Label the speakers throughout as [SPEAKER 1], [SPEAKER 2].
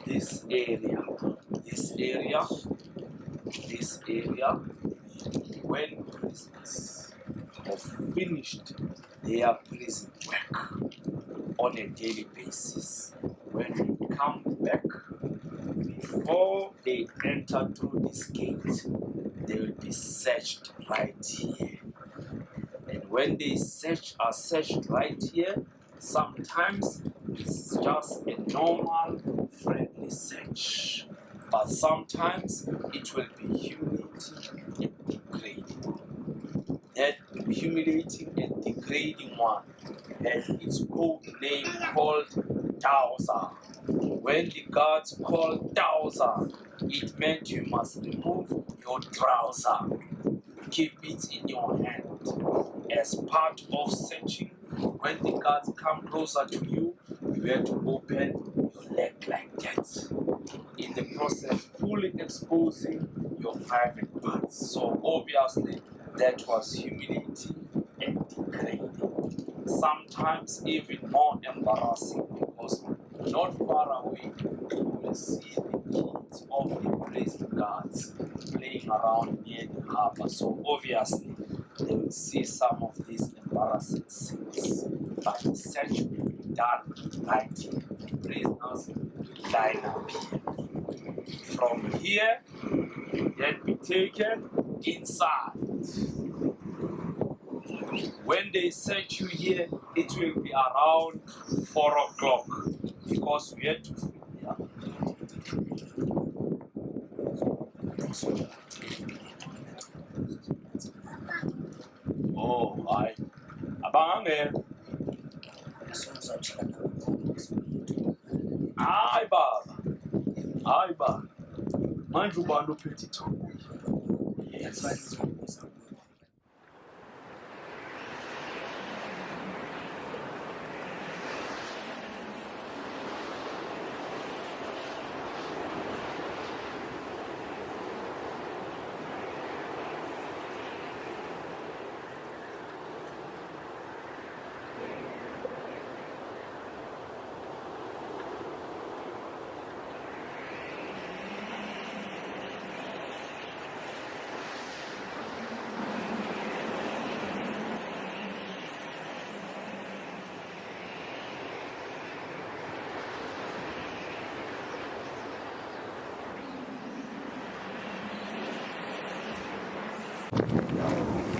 [SPEAKER 1] this area, when prisoners have finished their prison work on a daily basis, when they come back, before they enter through this gate, they will be searched right here. And when they are searched right here, sometimes it's just a normal, friendly search. But sometimes it will be humiliating and degrading. That humiliating and degrading one has its code name called Tausa. When the guards called Tausa, it meant you must remove your trouser. Keep it in your hand. As part of searching, when the guards come closer to you, you have to open your leg like that. In the process, fully exposing your private parts. So obviously, that was humiliating and degrading. Sometimes even more embarrassing, because not far away, you will see the kids of the prison guards playing around near the harbor. So obviously, they will see some of these embarrassing scenes. But the search will be done right here. Prisoners line up here. From here, then be taken inside. When they search you here, it will be around 4 o'clock, because we had to film here. Oh, hi. Abange. Hi, Baba. Hi, Baba. Manje ubani uphethe ithongo. Yes.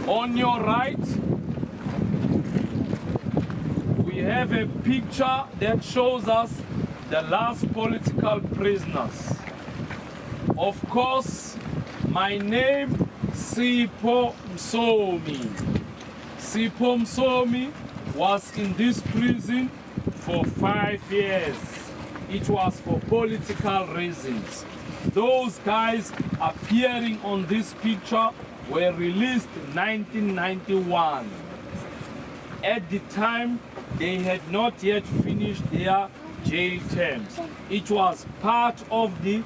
[SPEAKER 1] On your right, we have a picture that shows us the last political prisoners. Of course, my name, Sipho Msomi. Sipho Msomi was in this prison for 5 years. It was for political reasons. Those guys appearing on this picture were released in 1991. At the time, they had not yet finished their jail terms. It was part of the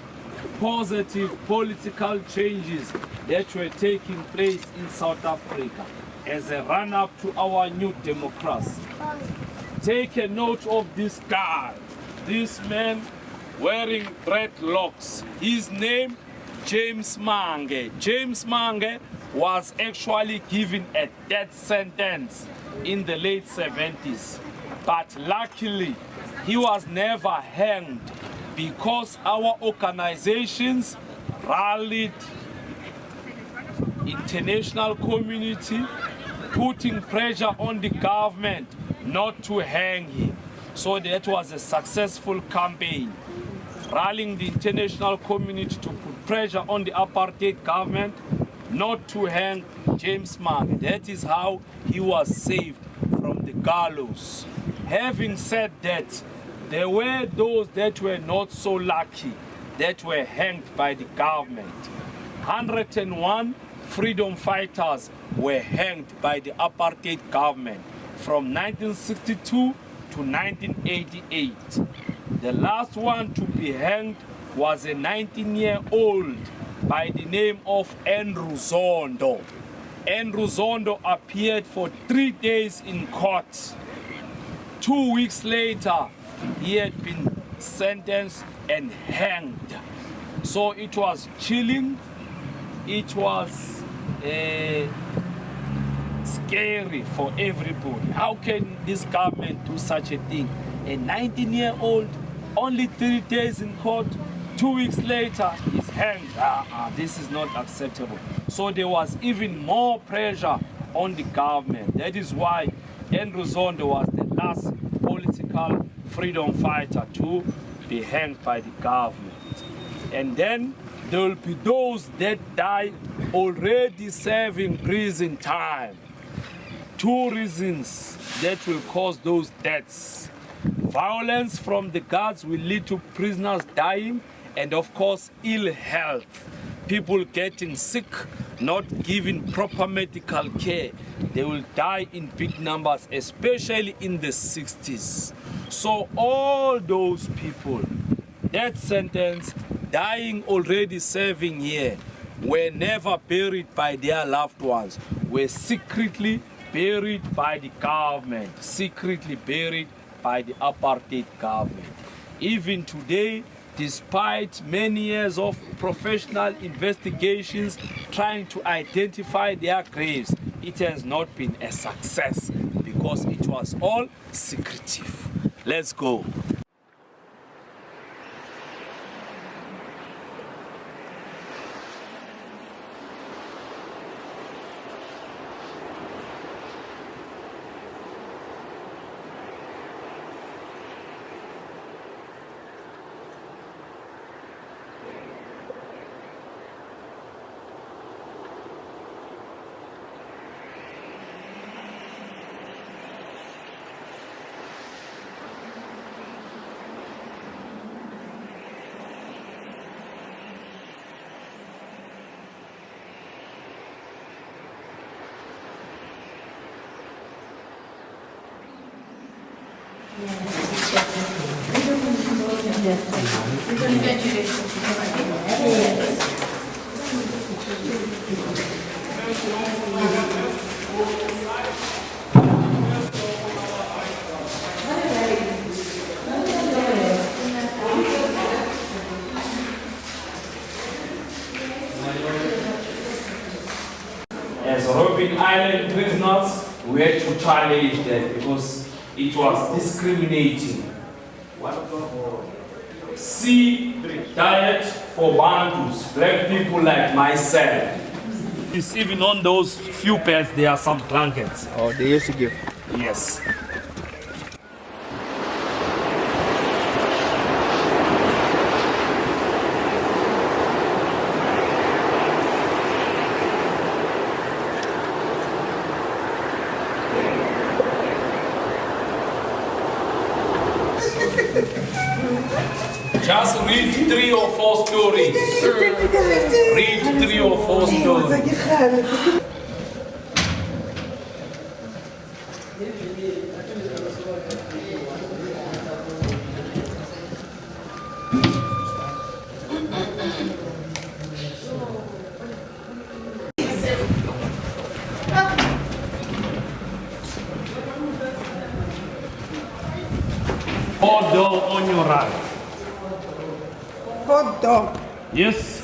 [SPEAKER 1] positive political changes that were taking place in South Africa as a run-up to our new democracy. Take a note of this guy, this man wearing dreadlocks. His name, James Mange. James Mange was actually given a death sentence in the late 70s. But luckily, he was never hanged because our organizations rallied international community, putting pressure on the government not to hang him. So that was a successful campaign, rallying the international community to put pressure on the apartheid government not to hang James Mange. That is how he was saved from the gallows. Having said that, there were those that were not so lucky that were hanged by the government. 101 freedom fighters were hanged by the apartheid government from 1962 to 1988. The last one to be hanged was a 19-year-old by the name of Andrew Zondo. Andrew Zondo appeared for 3 days in court. 2 weeks later, he had been sentenced and hanged. So it was chilling, it was scary for everybody. How can this government do such a thing? A 19-year-old, only 3 days in court, 2 weeks later is hanged. This is not acceptable. So there was even more pressure on the government. That is why Andrew Zondo was the last political freedom fighter to be hanged by the government. And then there will be those that die already serving prison time. 2 reasons that will cause those deaths. Violence from the guards will lead to prisoners dying, and of course ill health. People getting sick, not given proper medical care. They will die in big numbers, especially in the 60s. So all those people, that sentence, dying already serving here, were never buried by their loved ones, were secretly buried by the government, secretly buried by the apartheid government. Even today, despite many years of professional investigations trying to identify their graves, it has not been a success because it was all secretive. Let's go. As Robben Island prisoners, we had to challenge that because it was discriminating. Sea diet for Bantus, black people like myself. It's even on those few beds, there are some blankets.
[SPEAKER 2] Oh, they used to give.
[SPEAKER 1] Yes. Just read 3 or 4 stories. Read 3 or 4 stories. Hold on your right.
[SPEAKER 2] Hot dog.
[SPEAKER 1] Yes.